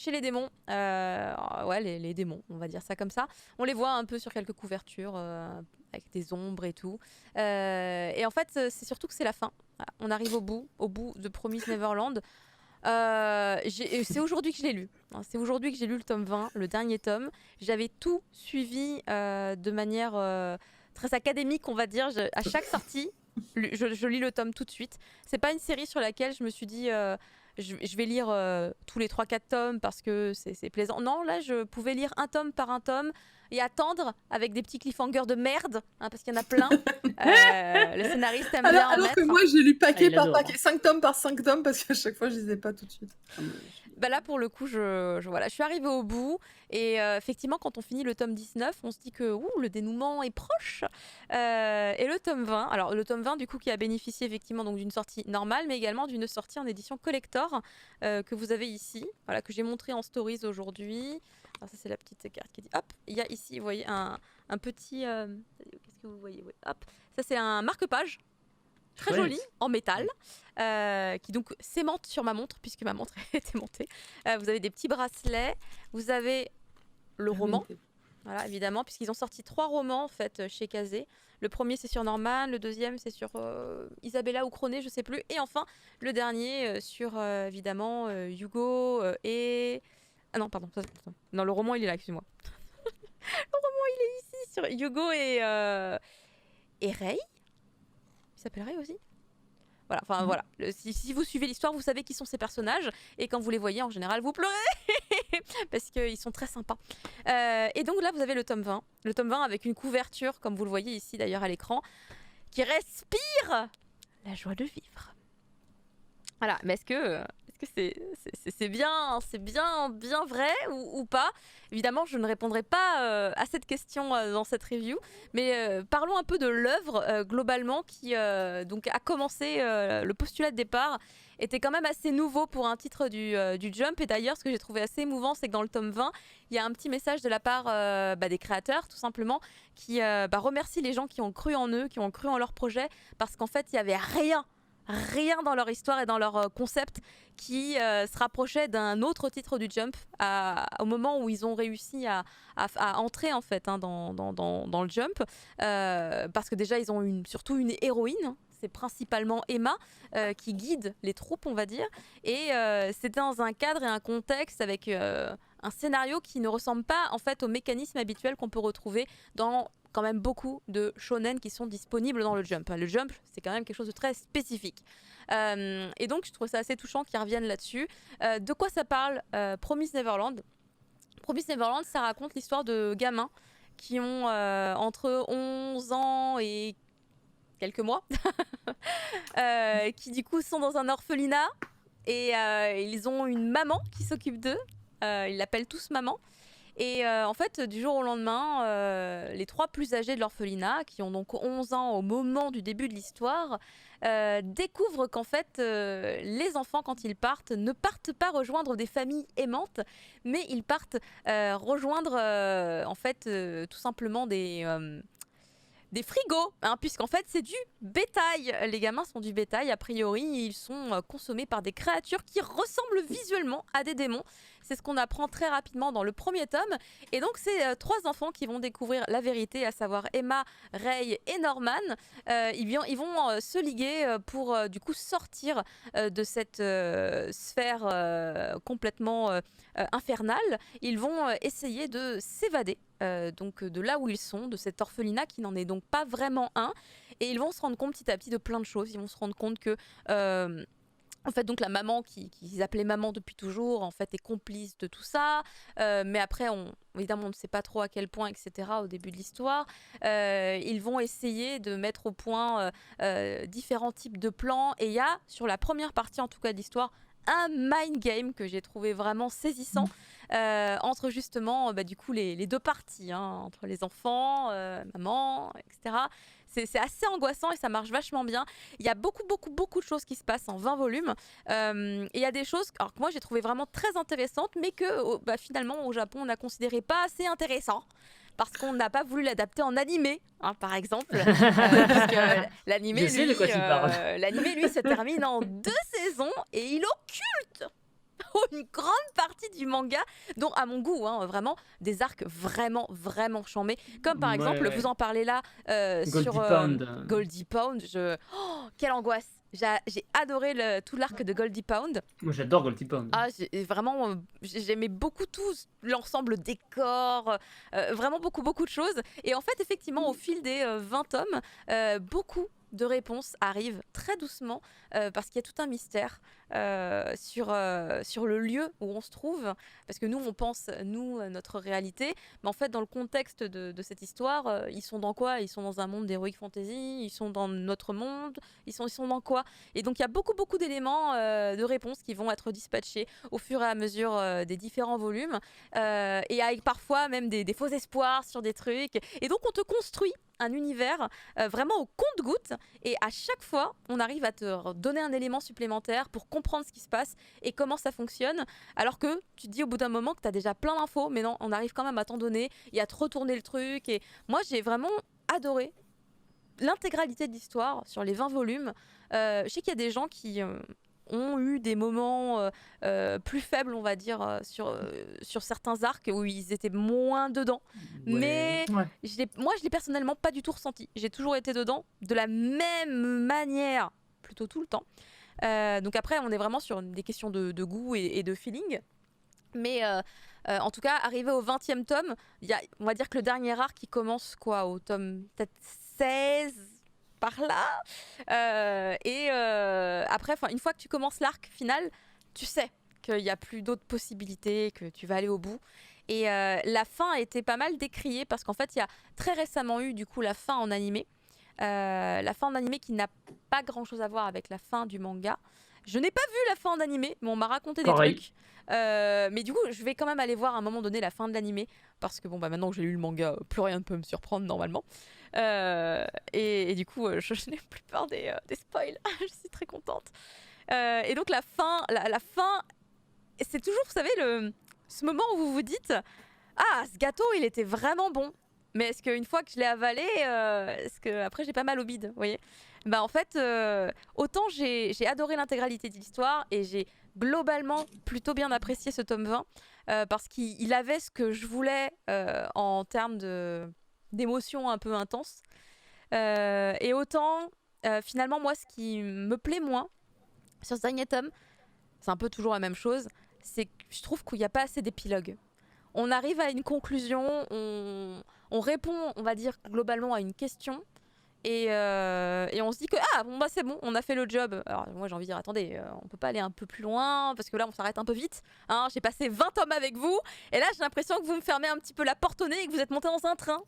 chez les démons. Ouais, les démons, on va dire ça comme ça. On les voit un peu sur quelques couvertures avec des ombres et tout. Et en fait, c'est surtout que c'est la fin. Voilà, on arrive au bout de Promise Neverland. C'est aujourd'hui que je l'ai lu. Hein, c'est aujourd'hui que j'ai lu le tome 20, le dernier tome. J'avais tout suivi de manière très académique, on va dire. À chaque sortie, je lis le tome tout de suite. C'est pas une série sur laquelle je me suis dit je vais lire tous les 3-4 tomes parce que c'est plaisant. Non, là, je pouvais lire un tome par un tome et attendre avec des petits cliffhangers de merde, hein, parce qu'il y en a plein. Le scénariste aime bien en Alors que mettre. moi, j'ai lu paquet il par adore. paquet, 5 tomes par 5 tomes, parce qu'à chaque fois, je lisais pas tout de suite. Bah là, pour le coup, voilà, je suis arrivée au bout. Et effectivement, quand on finit le tome 19, on se dit que le dénouement est proche. Et le tome 20, alors le tome 20, du coup, qui a bénéficié effectivement donc d'une sortie normale, mais également d'une sortie en édition collector que vous avez ici, voilà, que j'ai montré en stories aujourd'hui. Alors ça, c'est la petite carte qui dit, hop, il y a ici, vous voyez, un petit... qu'est-ce que vous voyez, ouais, hop, ça, c'est un marque-page. Très joli, en métal, qui donc s'aimante sur ma montre, puisque ma montre est aimantée. Vous avez des petits bracelets, vous avez le roman, voilà, évidemment, puisqu'ils ont sorti 3 romans en fait chez Kazé. Le premier c'est sur Norman, le deuxième c'est sur Isabella ou Chroné, je sais plus, et enfin le dernier sur évidemment Hugo et... Ah non, pardon, non, le roman il est là, excuse-moi. Le roman il est ici, sur Hugo et Ray. Il s'appelle Ray aussi. Voilà, enfin voilà. Si vous suivez l'histoire, vous savez qui sont ces personnages. Et quand vous les voyez, en général, vous pleurez. Parce qu'ils sont très sympas. Et donc là, vous avez le tome 20. Le tome 20 avec une couverture, comme vous le voyez ici d'ailleurs à l'écran, qui respire la joie de vivre. Voilà, mais est-ce que c'est bien vrai ou pas? Évidemment, je ne répondrai pas à cette question dans cette review, mais parlons un peu de l'œuvre globalement qui donc a commencé. Le postulat de départ était quand même assez nouveau pour un titre du Jump, et d'ailleurs ce que j'ai trouvé assez émouvant, c'est que dans le tome 20 il y a un petit message de la part des créateurs tout simplement qui remercient les gens qui ont cru en eux, qui ont cru en leur projet, parce qu'en fait il n'y avait rien dans leur histoire et dans leur concept qui se rapprochait d'un autre titre du Jump au moment où ils ont réussi à entrer en fait dans le Jump, parce que déjà ils ont surtout une héroïne. C'est principalement Emma qui guide les troupes, on va dire, et c'est dans un cadre et un contexte avec un scénario qui ne ressemble pas en fait aux mécanismes habituels qu'on peut retrouver dans quand même beaucoup de shonen qui sont disponibles dans le Jump. Le Jump, c'est quand même quelque chose de très spécifique. Et donc, je trouve ça assez touchant qu'ils reviennent là-dessus. De quoi ça parle Promise Neverland. Promise Neverland, ça raconte l'histoire de gamins qui ont entre 11 ans et quelques mois, qui du coup sont dans un orphelinat, et ils ont une maman qui s'occupe d'eux. Ils l'appellent tous maman. Et en fait, du jour au lendemain, les 3 plus âgés de l'orphelinat, qui ont donc 11 ans au moment du début de l'histoire, découvrent qu'en fait, les enfants, quand ils partent, ne partent pas rejoindre des familles aimantes, mais ils partent rejoindre en fait tout simplement des frigos, hein, puisqu'en fait c'est du bétail. Les gamins sont du bétail, a priori ils sont consommés par des créatures qui ressemblent visuellement à des démons. C'est ce qu'on apprend très rapidement dans le premier tome. Et donc c'est 3 enfants qui vont découvrir la vérité, à savoir Emma, Ray et Norman. Ils vont se liguer pour du coup sortir de cette sphère complètement infernale. Ils vont essayer de s'évader donc de là où ils sont, de cet orphelinat qui n'en est donc pas vraiment un. Et ils vont se rendre compte petit à petit de plein de choses. Ils vont se rendre compte que en fait, donc la maman qu'ils appelaient maman depuis toujours, en fait, est complice de tout ça. Mais après, évidemment, on ne sait pas trop à quel point, etc. au début de l'histoire. Ils vont essayer de mettre au point différents types de plans. Et il y a, sur la première partie, en tout cas, de l'histoire, un mind game que j'ai trouvé vraiment saisissant entre justement du coup les 2 parties, hein, entre les enfants, maman, etc. C'est assez angoissant et ça marche vachement bien. Il y a beaucoup de choses qui se passent en 20 volumes. Et il y a des choses que moi j'ai trouvé vraiment très intéressantes, mais que finalement au Japon on a considéré pas assez intéressant. Parce qu'on n'a pas voulu l'adapter en animé, hein, par exemple. Parce que l'animé, Je sais de quoi tu parles. l'animé, lui, se termine en 2 saisons et il occulte une grande partie du manga, dont à mon goût, hein, vraiment des arcs vraiment vraiment chambés, comme par exemple, Ouais. vous en parlez là Goldie sur Pound. Goldie Pound. Quelle angoisse! J'ai adoré tout l'arc de Goldie Pound. Moi j'adore Goldie Pound. Ah, vraiment, j'aimais beaucoup tout l'ensemble décor, vraiment beaucoup de choses. Et en fait, effectivement, au fil des 20 tomes, beaucoup de réponses arrivent très doucement parce qu'il y a tout un mystère sur le lieu où on se trouve. Parce que nous, on pense, notre réalité. Mais en fait, dans le contexte de cette histoire, ils sont dans quoi? Ils sont dans un monde d'heroic fantasy, ils sont dans notre monde, ils sont dans quoi? Et donc, il y a beaucoup d'éléments de réponses qui vont être dispatchés au fur et à mesure des différents volumes. Et avec parfois même des faux espoirs sur des trucs. Et donc, on te construit un univers vraiment au compte-gouttes, et à chaque fois on arrive à te donner un élément supplémentaire pour comprendre ce qui se passe et comment ça fonctionne, alors que tu te dis au bout d'un moment que tu as déjà plein d'infos, mais non, on arrive quand même à t'en donner et à te retourner le truc. Et moi j'ai vraiment adoré l'intégralité de l'histoire sur les 20 volumes. Je sais qu'il y a des gens qui ont eu des moments plus faibles, on va dire, sur certains arcs où ils étaient moins dedans. Ouais. Mais Ouais. moi, je l'ai personnellement pas du tout ressenti. J'ai toujours été dedans de la même manière, plutôt tout le temps. Donc après, on est vraiment sur des questions de goût et de feeling. Mais en tout cas, arrivé au 20e tome, on va dire que le dernier arc qui commence quoi, au tome peut-être 16 par là. Et après, une fois que tu commences l'arc final, tu sais qu'il n'y a plus d'autres possibilités, que tu vas aller au bout. Et la fin a été pas mal décriée parce qu'en fait, il y a très récemment eu du coup la fin en animé. La fin en animé qui n'a pas grand chose à voir avec la fin du manga. Je n'ai pas vu la fin en animé, mais on m'a raconté Pareil. des trucs. Mais du coup, je vais quand même aller voir à un moment donné la fin de l'animé parce que bon, bah, maintenant que j'ai lu le manga, plus rien ne peut me surprendre normalement. Et du coup, je n'ai plus peur des spoils. Je suis très contente. Et donc la fin, c'est toujours, vous savez, ce moment où vous vous dites ah, ce gâteau, il était vraiment bon. Mais est-ce qu'une fois que je l'ai avalé, est-ce que après j'ai pas mal au bide, vous voyez? Bah en fait, autant j'ai adoré l'intégralité de l'histoire et j'ai globalement plutôt bien apprécié ce tome 20 parce qu'il avait ce que je voulais en termes d'émotions un peu intenses. Et autant, finalement, moi, ce qui me plaît moins sur ce dernier tome, c'est un peu toujours la même chose, c'est que je trouve qu'il n'y a pas assez d'épilogue. On arrive à une conclusion, on répond, on va dire, globalement à une question, et on se dit que ah bon bah c'est bon, on a fait le job. Alors moi j'ai envie de dire attendez, on peut pas aller un peu plus loin parce que là on s'arrête un peu vite. Hein, j'ai passé 20 tomes avec vous et là j'ai l'impression que vous me fermez un petit peu la porte au nez et que vous êtes monté dans un train.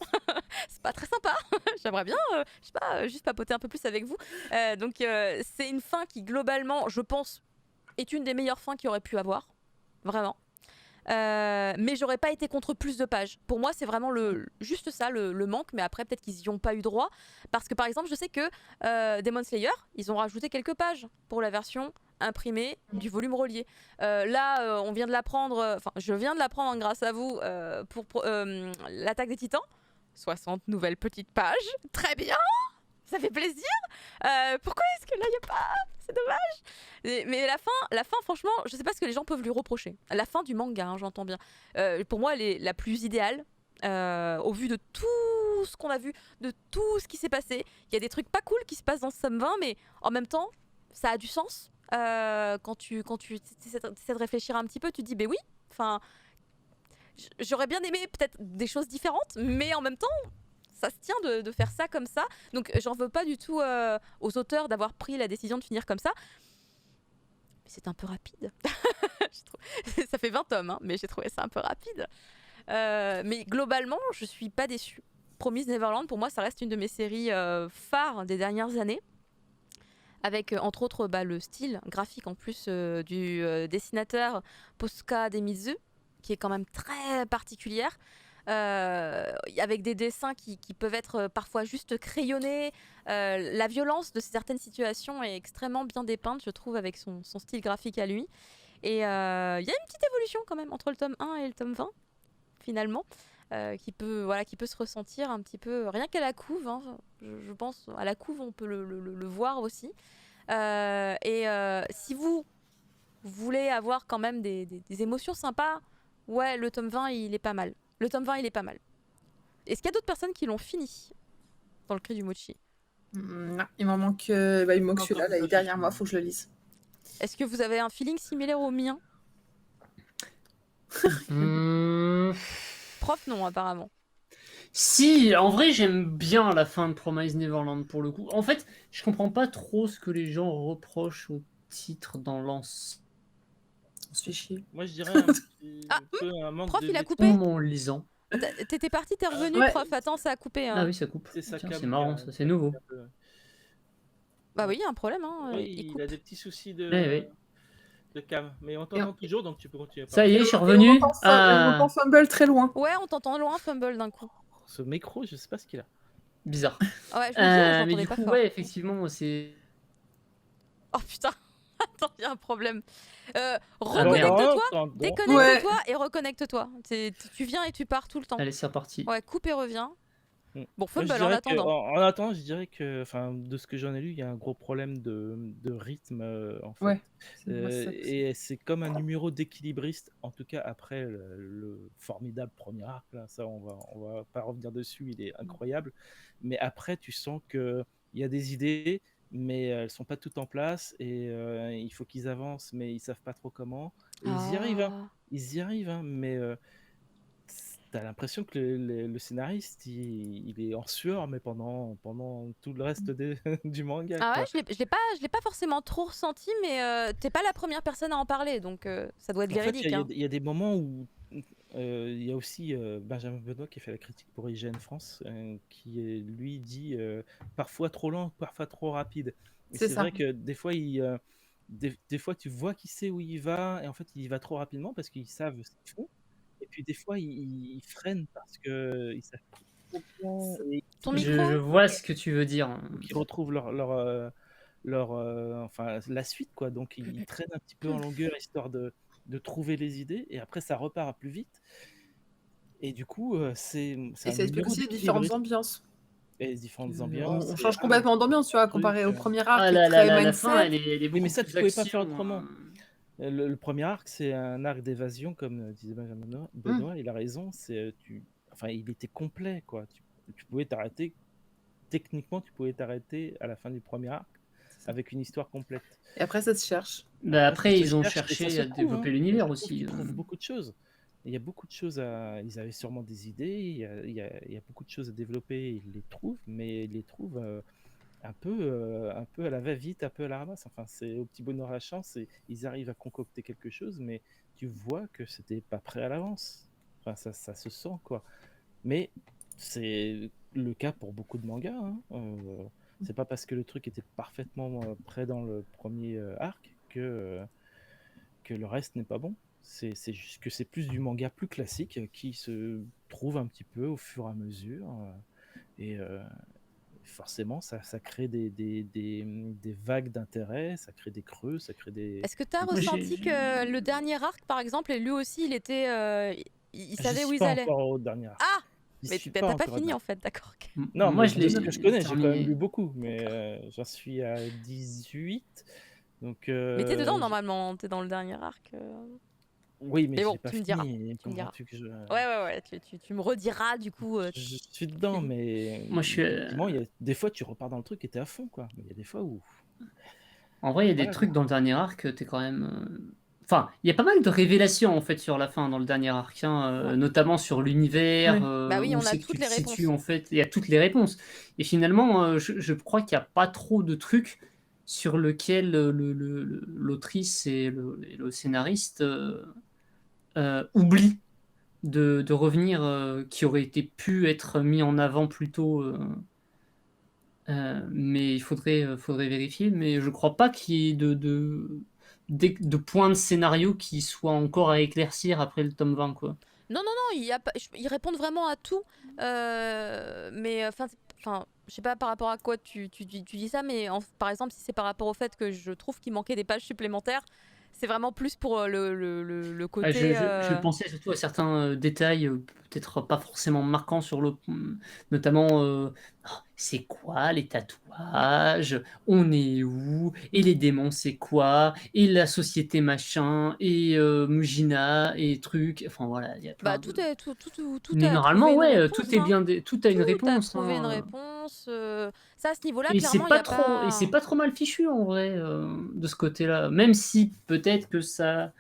C'est pas très sympa. J'aimerais bien, je sais pas, juste papoter un peu plus avec vous. Donc c'est une fin qui globalement, je pense, est une des meilleures fins qu'il y aurait pu avoir, vraiment. Mais j'aurais pas été contre plus de pages. Pour moi, c'est vraiment juste ça, le manque. Mais après, peut-être qu'ils y ont pas eu droit. Parce que par exemple, je sais que Demon Slayer, ils ont rajouté quelques pages pour la version imprimée du volume relié. Là, on vient de l'apprendre, enfin, je viens de l'apprendre grâce à vous pour l'attaque des Titans. 60 nouvelles petites pages. Très bien! Ça fait plaisir. Pourquoi est-ce que là, il n'y a pas? C'est dommage. Mais la fin, franchement, je sais pas ce que les gens peuvent lui reprocher. La fin du manga, hein, j'entends bien. Pour moi, elle est la plus idéale. Au vu de tout ce qu'on a vu, de tout ce qui s'est passé. Il y a des trucs pas cool qui se passent dans ce tome 20, mais en même temps, ça a du sens. Quand tu essaies de réfléchir un petit peu, tu te dis, ben oui, enfin, j'aurais bien aimé peut-être des choses différentes, mais en même temps, ça se tient de faire ça comme ça. Donc j'en veux pas du tout aux auteurs d'avoir pris la décision de finir comme ça. Mais c'est un peu rapide. Ça fait 20 tomes, hein, mais j'ai trouvé ça un peu rapide. Mais globalement, je suis pas déçue. Promise Neverland, pour moi, ça reste une de mes séries phares des dernières années. Avec entre autres le style graphique en plus du dessinateur Posca Demizu, qui est quand même très particulière. Avec des dessins qui peuvent être parfois juste crayonnés. La violence de certaines situations est extrêmement bien dépeinte, je trouve, avec son style graphique à lui. Et il y a une petite évolution quand même entre le tome 1 et le tome 20, finalement, qui peut se ressentir un petit peu, rien qu'à la couve, hein, je pense, à la couve on peut le voir aussi. Si vous vous voulez avoir quand même des émotions sympas, ouais, le tome 20, il est pas mal. Le tome 20, il est pas mal. Est-ce qu'il y a d'autres personnes qui l'ont fini dans le cri du mochi? Non, il m'en manque, il me manque celui-là, là, il est derrière moi, faut que je le lise. Est-ce que vous avez un feeling similaire au mien? Prof, non, apparemment. Si, en vrai, j'aime bien la fin de Promise Neverland pour le coup. En fait, je comprends pas trop ce que les gens reprochent au titre dans l'ensemble. On se fait chier. Moi, je dirais un petit peu un manque Prof, de il a maîtrise. coupé. En lisant. T'étais parti, t'es revenu, Ouais. prof. Attends, ça a coupé. Hein. Ah oui, ça coupe. C'est sa Tiens, cam c'est marrant, qui a- ça, c'est nouveau. qui a un peu- Bah oui, il y a un problème. Hein. Oui, il il coupe. a des petits soucis de, Oui. de cam. Mais on t'entend toujours, donc tu peux continuer. à Ça parler. y est, je suis Et on revenu. entend on entend Fumble très loin. Ouais, on t'entend loin, Fumble, d'un coup. Ce micro, je sais pas ce qu'il a. Bizarre. Ouais, je me dis, je Mais l'entendais du pas coup, fort. ouais, effectivement, c'est. Oh putain, attends, il y a un problème. merde. Reconnecte-toi, déconnecte-toi Ouais. et reconnecte-toi. Tu viens et tu pars tout le temps. Allez, c'est reparti. Ouais, coupe et reviens. Mm. Bon, Moi, je Fumble en dirais que- attendant. en attendant, je dirais que, enfin, de ce que j'en ai lu, il y a un gros problème de rythme, en fait. Ouais. Moi, c'est ça aussi. Et c'est comme un numéro d'équilibriste, en tout cas après le formidable premier arc, là, ça on va pas revenir dessus, il est incroyable. Mais après, tu sens que il y a des idées, mais elles sont pas toutes en place et il faut qu'ils avancent, mais ils savent pas trop comment. Et ils y arrivent, hein. Ils y arrivent, hein, mais t'as l'impression que le scénariste, il est en sueur, mais pendant tout le reste du manga. Ah quoi. ouais, je l'ai pas forcément trop ressenti, mais t'es pas la première personne à en parler, donc ça doit être En fait, véridique. Hein. il y a des moments où il y a aussi Benjamin Benoît qui a fait la critique pour IGN France, qui lui dit parfois trop lent, parfois trop rapide. Et C'est c'est ça. vrai que des fois, des fois, tu vois qu'il sait où il va, et en fait, il y va trop rapidement parce qu'ils savent ce qu'ils font. Et puis des fois, ils freinent parce qu'ils savent pas trop bien, et Ton Je micro vois ce que tu veux dire. qu'ils retrouvent enfin, la suite, quoi. Donc, ils traînent un petit peu en longueur histoire de trouver les idées, et après, ça repart plus vite. Et du coup, c'est Et un ça explique numéro aussi les différentes d'équilibriste. ambiance. Et les différentes On, ambiances. on et change complètement d'ambiance, tu vois, comparé au trucs, premier arc Ah qui est là très là, la mindset. fin, elle est Oui, mais beaucoup ça, tu plus pouvais pas action, faire autrement. Le premier arc, c'est un arc d'évasion, comme disait Benjamin Benoît, il a raison. Enfin, il était complet, quoi. Tu pouvais t'arrêter. Techniquement, tu pouvais t'arrêter à la fin du premier arc avec une histoire complète. Et après, ça se cherche. Bah après, Ça se ils ont cherche, et ça cherché se à trouve, développer hein. l'univers Je trouve aussi. qu'ils trouvent beaucoup de choses. Il y a beaucoup de choses à. Ils avaient sûrement des idées. Il y a beaucoup de choses à développer. Ils les trouvent, mais ils les trouvent un peu à la va-vite, un peu à la ramasse. Enfin, c'est au petit bonheur à la chance. Et ils arrivent à concocter quelque chose, mais tu vois que c'était pas prêt à l'avance. Enfin, ça se sent, quoi. Mais c'est le cas pour beaucoup de mangas. Hein. C'est pas parce que le truc était parfaitement prêt dans le premier arc que le reste n'est pas bon. C'est juste que c'est plus du manga plus classique qui se trouve un petit peu au fur et à mesure. Et forcément, ça crée des vagues d'intérêt, ça crée des creux, ça crée des... Est-ce que tu as Moi, ressenti que le dernier arc, par exemple, et lui aussi, il était, il savait où ils allaient? encore au dernier arc. Ah, J'y mais suis t'as pas encore fini dedans. en fait, d'accord. ok. Non, moi mais je de l'ai ce que je connais, j'ai quand même terminé. lu beaucoup, mais j'en suis à 18. Donc, Mais t'es dedans normalement, t'es dans le dernier arc. Oui, mais Mais je bon, l'ai pas tu me fini. diras, et tu me diras. comment veux-tu que je... Ouais, tu me rediras du coup. Je suis dedans, mais Moi, je suis, effectivement, il y a des fois tu repars dans le truc et t'es à fond, quoi. Mais il y a des fois où... En vrai, il y a des Voilà, trucs dans le dernier arc, t'es quand même. Enfin, il y a pas mal de révélations en fait sur la fin dans le dernier arc, hein, Ouais. notamment sur l'univers, Ouais. Bah oui, où on a c'est que toutes tu les te situes réponses. en fait. Il y a toutes les réponses. Et finalement, je crois qu'il n'y a pas trop de trucs sur lequel l'autrice et le scénariste oublient de revenir, qui aurait été pu être mis en avant plus tôt. Mais il faudrait vérifier. Mais je crois pas qu'il y ait de points de scénario qui soient encore à éclaircir après le tome 20, quoi. Non, ils répondent vraiment à tout. Mais enfin, je sais pas par rapport à quoi tu dis ça, mais par exemple, si c'est par rapport au fait que je trouve qu'il manquait des pages supplémentaires, C'est vraiment plus pour le Ah, côté. je pensais surtout à certains détails, peut-être pas forcément marquants notamment c'est quoi les tatouages, on est où, et les démons c'est quoi, et la société machin, et Mujina, et trucs, enfin voilà, il y a plein Bah, de... tout Mais a normalement, trouvé une ouais, réponse, tout est hein. bien, tout a une Tout a réponse. trouvé une hein. réponse. Ça, à ce niveau-là, Et c'est clairement, il n'y pas a trop, et pas. c'est pas trop mal fichu en vrai de ce côté-là. Même si peut-être que ça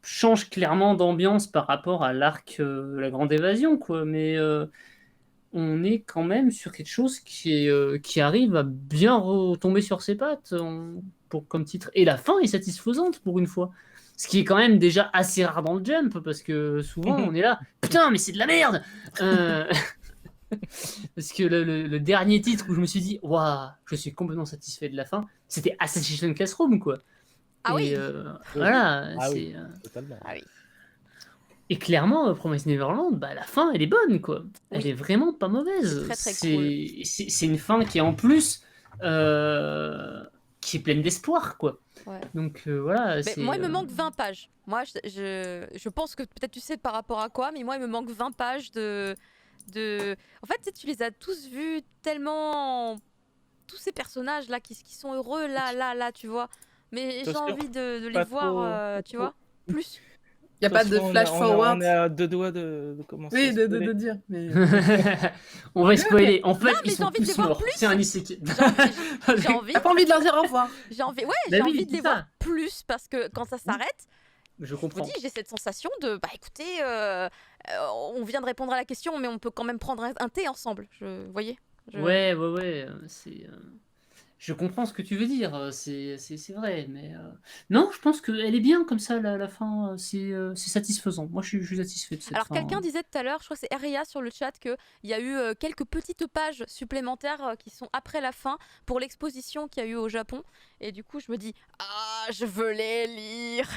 change clairement d'ambiance par rapport à l'arc La Grande Évasion, quoi. Mais on est quand même sur quelque chose qui arrive à bien retomber sur ses pattes comme titre. Et la fin est satisfaisante pour une fois. Ce qui est quand même déjà assez rare dans le Jump, parce que souvent on est là, putain, mais c'est de la merde. Euh, Parce que le dernier titre où je me suis dit, waouh, je suis complètement satisfait de la fin, c'était Assassination Classroom, quoi. Ah Et oui. voilà, Ah oui, c'est. totalement. Ah oui. Et clairement, Promise Neverland, bah, la fin, elle est bonne, quoi. Elle Oui. est vraiment pas mauvaise. C'est très, très cool. C'est une fin qui est en plus, qui est pleine d'espoir, quoi. Ouais. Donc voilà, Mais c'est. moi, il me manque 20 pages. Moi, je pense que peut-être tu sais par rapport à quoi, mais moi, il me manque 20 pages de. En fait, tu sais, tu les as tous vus tellement. Tous ces personnages-là qui sont heureux, là, tu vois. Mais j'ai Attention, envie de les pas voir, trop, tu vois, plus. Il n'y a pas de Attention, flash forward. on est à deux doigts de commencer. Oui, à de spoiler. dire. Mais... On va spoiler. En fait, mais ils j'ai sont envie de les tous voir morts. plus. C'est un isekai. J'ai envie. T'as pas envie de leur dire au revoir. J'ai envie, ouais, Bah j'ai oui, envie de c'est les ça. voir plus parce que quand ça s'arrête, Je je vous comprends. dis, j'ai cette sensation de, bah écoutez, on vient de répondre à la question, mais on peut quand même prendre un thé ensemble. Vous voyez. Ouais, c'est. Je comprends ce que tu veux dire, c'est vrai, mais non, je pense qu'elle est bien comme ça, la fin, c'est satisfaisant. Moi, je suis satisfait de cette Alors fin. quelqu'un disait tout à l'heure, je crois que c'est Eria sur le chat, qu'il y a eu quelques petites pages supplémentaires qui sont après la fin pour l'exposition qu'il y a eu au Japon. Et du coup, je me dis, ah, je veux les lire.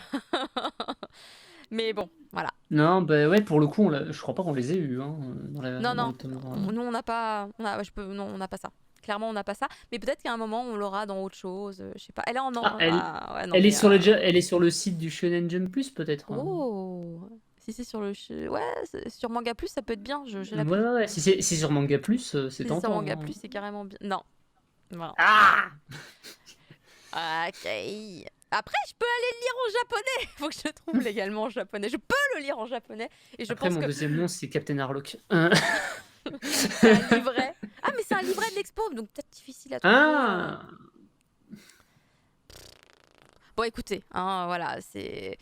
Mais bon, voilà. Non, bah ouais, pour le coup, je crois pas qu'on les ait eus hein, Non, dans non, le tome 1. nous on n'a pas, non, on n'a pas ça. Clairement, on n'a pas ça. Mais peut-être qu'à un moment, on l'aura dans autre chose. Je sais pas. Elle est en Ah, ouais, non, elle est mais, sur elle est sur le site du Shonen Jump Plus, peut-être. hein. Oh, si c'est sur ouais, sur Manga Plus, ça peut être bien. J'ai la Ouais. Si c'est sur Manga Plus, c'est Si c'est tentant. sur Manga hein. Plus, c'est carrément bien. Non. Voilà. Ah Ok. Après, je peux aller le lire en japonais. Faut que je le trouve légalement en japonais. Je peux le lire en japonais. Et je Après, pense mon que deuxième nom, c'est Captain Harlock. c'est un livret. Ah, mais c'est un livret de l'expo, donc peut-être difficile à trouver. Ah Bon, écoutez, hein, voilà, c'est.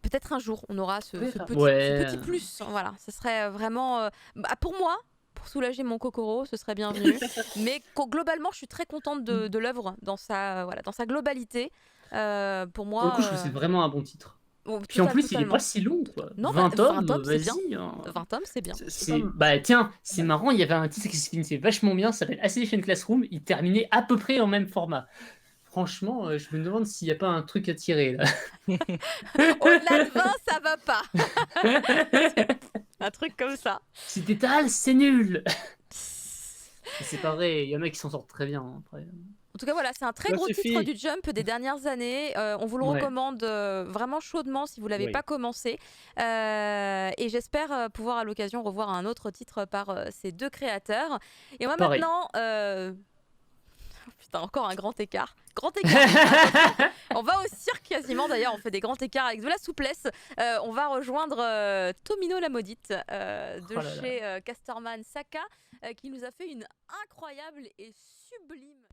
Peut-être un jour, on aura ce Ouais. petit plus. Voilà, ce serait vraiment. Bah, pour moi, pour soulager mon Kokoro, ce serait bienvenu. Mais globalement, je suis très contente de l'œuvre dans sa globalité. Pour moi. Pour le coup, je trouve que c'est vraiment un bon titre. Bon, Puis en plus, il est totalement. pas si long, quoi. Non, 20 tomes, 20 tomes, c'est vas-y. bien. hein. 20 tomes, c'est bien. Bah tiens, c'est marrant, il y avait un titre qui se finissait vachement bien, ça s'appelle Assassination Classroom, il terminait à peu près en même format. Franchement, je me demande s'il n'y a pas un truc à tirer là. Au-delà de 20, ça va pas. Un truc comme ça. Si t'étales, c'est nul. C'est pas vrai, il y en a qui s'en sortent très bien. Après. En tout cas, voilà, c'est un très Ça gros suffit. titre du Jump des dernières années. On vous le Ouais. recommande vraiment chaudement si vous l'avez Oui. pas commencé. Et j'espère pouvoir à l'occasion revoir un autre titre par ces deux créateurs. Et moi Pareil. maintenant... Putain, encore un grand écart. Grand écart. On va au cirque quasiment. D'ailleurs, on fait des grands écarts avec de la souplesse. On va rejoindre Tomino la maudite de Oh là là. chez Casterman Saka qui nous a fait une incroyable et sublime...